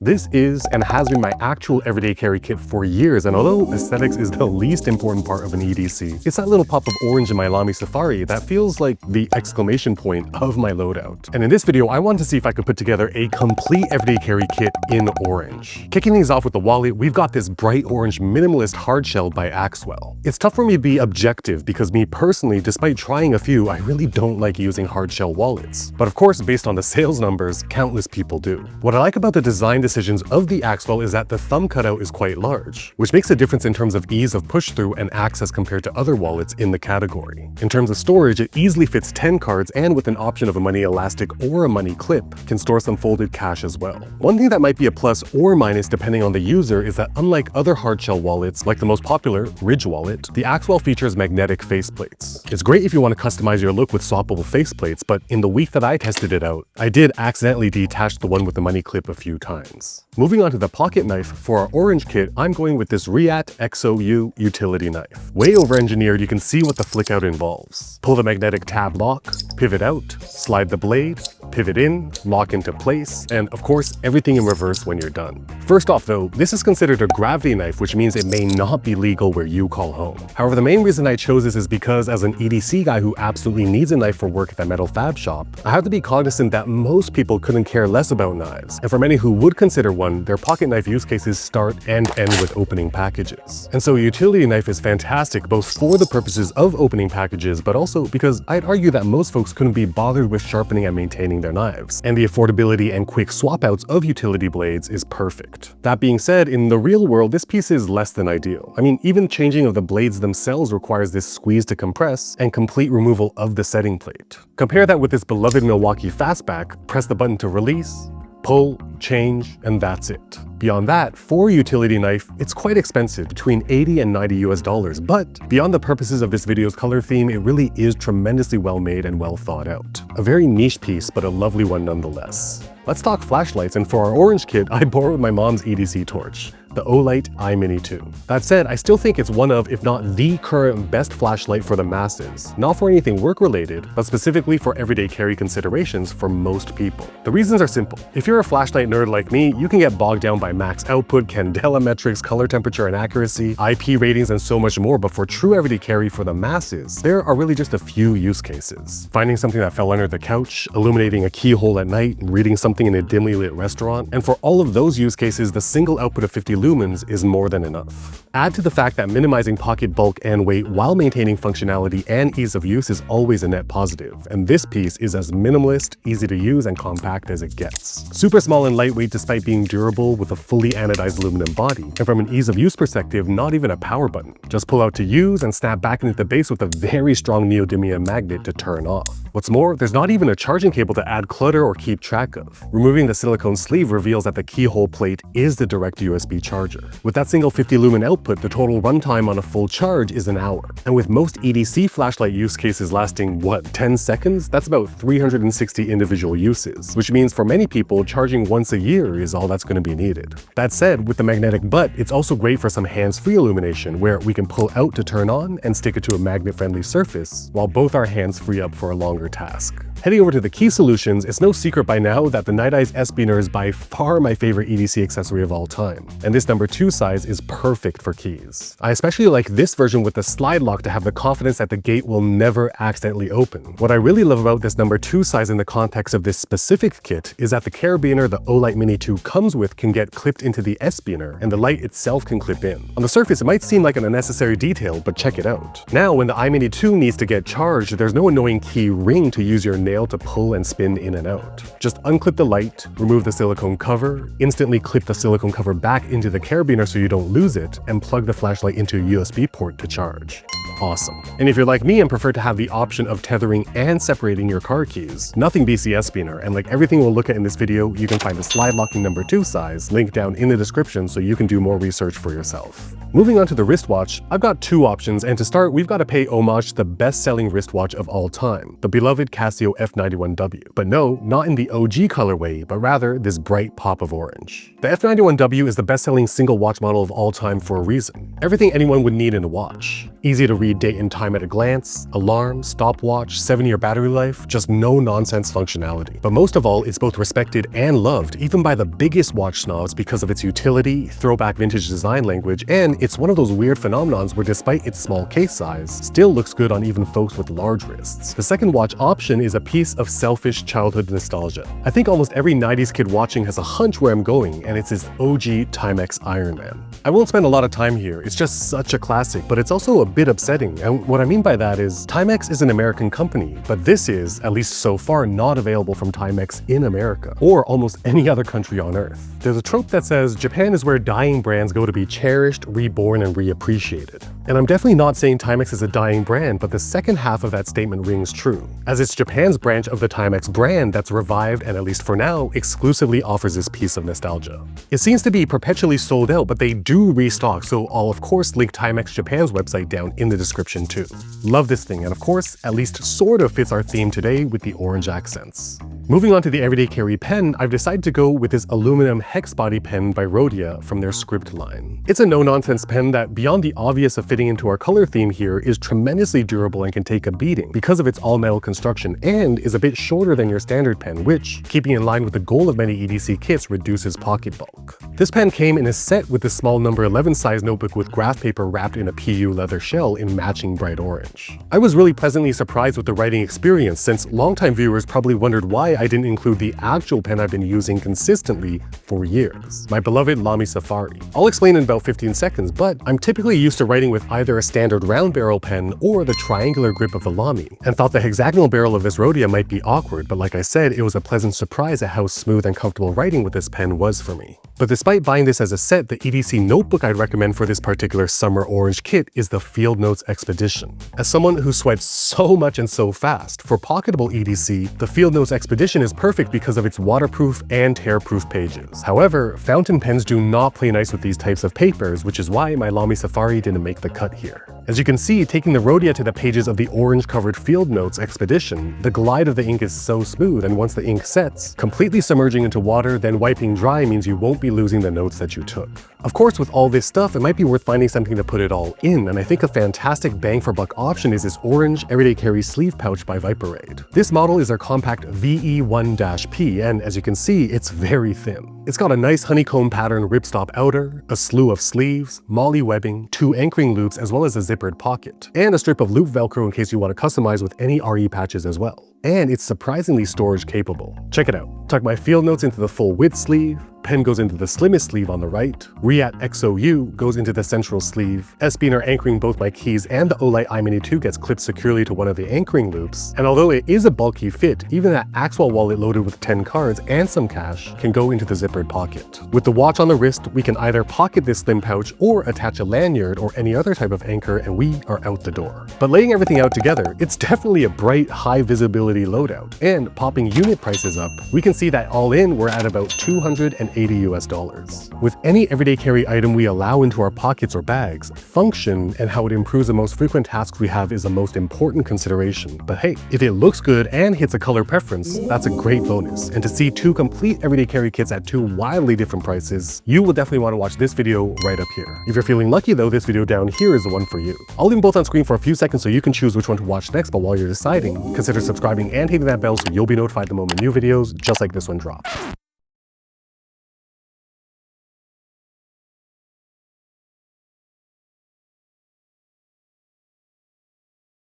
This is and has been my actual everyday carry kit for years, and although aesthetics is the least important part of an EDC, it's that little pop of orange in my Lamy Safari that feels like the exclamation point of my loadout. And in this video, I wanted to see if I could put together a complete everyday carry kit in orange. Kicking things off with the wallet, we've got this bright orange minimalist hard shell by Axwell. It's tough for me to be objective because me personally, despite trying a few, I really don't like using hard shell wallets. But of course, based on the sales numbers, countless people do. What I like about the design decisions of the Axwell is that the thumb cutout is quite large, which makes a difference in terms of ease of push through and access compared to other wallets in the category. In terms of storage, it easily fits 10 cards, and with an option of a money elastic or a money clip, can store some folded cash as well. One thing that might be a plus or minus depending on the user is that unlike other hard shell wallets, like the most popular Ridge wallet, the Axwell features magnetic faceplates. It's great if you want to customize your look with swappable faceplates, but in the week that I tested it out, I did accidentally detach the one with the money clip a few times. Moving on to the pocket knife, for our orange kit, I'm going with this Riat XOU utility knife. Way over-engineered, you can see what the flick out involves. Pull the magnetic tab lock, pivot out, slide the blade, pivot in, lock into place, and of course, everything in reverse when you're done. First off though, this is considered a gravity knife, which means it may not be legal where you call home. However, the main reason I chose this is because as an EDC guy who absolutely needs a knife for work at that metal fab shop, I have to be cognizant that most people couldn't care less about knives. And for many who would consider one, their pocket knife use cases start and end with opening packages. And so a utility knife is fantastic both for the purposes of opening packages, but also because I'd argue that most folks couldn't be bothered with sharpening and maintaining their knives. And the affordability and quick swap outs of utility blades is perfect. That being said, in the real world, this piece is less than ideal. I mean, even changing of the blades themselves requires this squeeze to compress and complete removal of the setting plate. Compare that with this beloved Milwaukee Fastback, press the button to release, pull, change, and that's it. Beyond that, for a utility knife, it's quite expensive, between $80 and $90 US, but beyond the purposes of this video's color theme, it really is tremendously well made and well thought out. A very niche piece, but a lovely one nonetheless. Let's talk flashlights, and for our orange kit, I borrowed my mom's EDC torch, the Olight iMini 2. That said, I still think it's one of, if not the current best flashlight for the masses. Not for anything work-related, but specifically for everyday carry considerations for most people. The reasons are simple. If you're a flashlight nerd like me, you can get bogged down by max output, candela metrics, color temperature and accuracy, IP ratings, and so much more, but for true everyday carry for the masses, there are really just a few use cases. Finding something that fell under the couch, illuminating a keyhole at night, reading something in a dimly lit restaurant, and for all of those use cases, the single output of 50 lumens is more than enough. Add to the fact that minimizing pocket bulk and weight while maintaining functionality and ease of use is always a net positive, and this piece is as minimalist, easy to use, and compact as it gets. Super small and lightweight despite being durable with a fully anodized aluminum body, and from an ease of use perspective, not even a power button. Just pull out to use and snap back into the base with a very strong neodymium magnet to turn off. What's more, there's not even a charging cable to add clutter or keep track of. Removing the silicone sleeve reveals that the keyhole plate is the direct USB charger. With that single 50 lumen output, the total runtime on a full charge is an hour. And with most EDC flashlight use cases lasting, 10 seconds? That's about 360 individual uses, which means for many people, charging once a year is all that's going to be needed. That said, with the magnetic butt, it's also great for some hands-free illumination, where we can pull out to turn on and stick it to a magnet-friendly surface, while both our hands free up for a longer task. Heading over to the key solutions, it's no secret by now that the Night Eyes S-Beaner is by far my favorite EDC accessory of all time, and this number 2 size is perfect for keys. I especially like this version with the slide lock to have the confidence that the gate will never accidentally open. What I really love about this number 2 size in the context of this specific kit is that the carabiner the Olight Mini 2 comes with can get clipped into the S-Beaner, and the light itself can clip in. On the surface, it might seem like an unnecessary detail, but check it out. Now, when the iMini 2 needs to get charged, there's no annoying key ring to use your nail to pull and spin in and out. Just unclip the light, remove the silicone cover, instantly clip the silicone cover back into the carabiner so you don't lose it, and plug the flashlight into a USB port to charge. Awesome. And if you're like me and prefer to have the option of tethering and separating your car keys, nothing beats the S-Beaner, and like everything we'll look at in this video, you can find the slide locking number 2 size linked down in the description so you can do more research for yourself. Moving on to the wristwatch, I've got two options, and to start, we've got to pay homage to the best-selling wristwatch of all time, the beloved Casio F91W. But no, not in the OG colorway, but rather this bright pop of orange. The F91W is the best-selling single watch model of all time for a reason. Everything anyone would need in a watch. Easy to read date and time at a glance, alarm, stopwatch, 7-year battery life, just no nonsense functionality. But most of all, it's both respected and loved, even by the biggest watch snobs because of its utility, throwback vintage design language, and it's one of those weird phenomenons where despite its small case size, still looks good on even folks with large wrists. The second watch option is a piece of selfish childhood nostalgia. I think almost every 90s kid watching has a hunch where I'm going, and it's this OG Timex Ironman. I won't spend a lot of time here, it's just such a classic, but it's also a bit upsetting, and what I mean by that is Timex is an American company, but this is, at least so far, not available from Timex in America, or almost any other country on earth. There's a trope that says Japan is where dying brands go to be cherished, reborn, and reappreciated. And I'm definitely not saying Timex is a dying brand, but the second half of that statement rings true, as it's Japan's branch of the Timex brand that's revived and, at least for now, exclusively offers this piece of nostalgia. It seems to be perpetually sold out, but they do restock, so I'll of course link Timex Japan's website down in the description too. Love this thing, and of course, at least sort of fits our theme today with the orange accents. Moving on to the everyday carry pen, I've decided to go with this aluminum hex body pen by Rhodia from their Script line. It's a no-nonsense pen that, beyond the obvious of fitting into our color theme here, is tremendously durable and can take a beating because of its all-metal construction, and is a bit shorter than your standard pen, which, keeping in line with the goal of many EDC kits, reduces pocket bulk. This pen came in a set with the small number 11 size notebook with graph paper wrapped in a PU leather shell in matching bright orange. I was really pleasantly surprised with the writing experience, since longtime viewers probably wondered why I didn't include the actual pen I've been using consistently for years, my beloved Lamy Safari. I'll explain in about 15 seconds, but I'm typically used to writing with either a standard round barrel pen or the triangular grip of the Lamy, and thought the hexagonal barrel of this Rhodia might be awkward, but like I said, it was a pleasant surprise at how smooth and comfortable writing with this pen was for me. But despite buying this as a set, the EDC notebook I'd recommend for this particular summer orange kit is the Field Notes Expedition. As someone who sweats so much and so fast, for pocketable EDC, the Field Notes Expedition is perfect because of its waterproof and tear-proof pages. However, fountain pens do not play nice with these types of papers, which is why my Lamy Safari didn't make the cut here. As you can see, taking the Rhodia to the pages of the orange-covered Field Notes Expedition, the glide of the ink is so smooth, and once the ink sets, completely submerging into water, then wiping dry means you won't be losing the notes that you took. Of course, with all this stuff, it might be worth finding something to put it all in, and I think a fantastic bang-for-buck option is this orange everyday carry sleeve pouch by Viperade. This model is their compact VE1-P, and as you can see, it's very thin. It's got a nice honeycomb pattern ripstop outer, a slew of sleeves, molly webbing, 2 anchoring loops, as well as a zippered pocket, and a strip of loop velcro in case you want to customize with any RE patches as well. And it's surprisingly storage capable. Check it out. Tuck my Field Notes into the full width sleeve, pen goes into the slimmest sleeve on the right, Reat XOU goes into the central sleeve, S-Beaner anchoring both my keys and the Olight iMini 2 gets clipped securely to one of the anchoring loops, and although it is a bulky fit, even that Axwell wallet loaded with 10 cards and some cash can go into the zippered pocket. With the watch on the wrist, we can either pocket this slim pouch or attach a lanyard or any other type of anchor, and we are out the door. But laying everything out together, it's definitely a bright, high visibility loadout, and popping unit prices up, we can see that all in we're at about $280 US. With any everyday carry item we allow into our pockets or bags, function and how it improves the most frequent tasks we have is the most important consideration. But hey, if it looks good and hits a color preference, that's a great bonus. And to see 2 complete everyday carry kits at 2 wildly different prices, you will definitely want to watch this video right up here. If you're feeling lucky though, this video down here is the one for you. I'll leave them both on screen for a few seconds so you can choose which one to watch next, but while you're deciding, consider subscribing and hitting that bell so you'll be notified the moment new videos just like this one drops.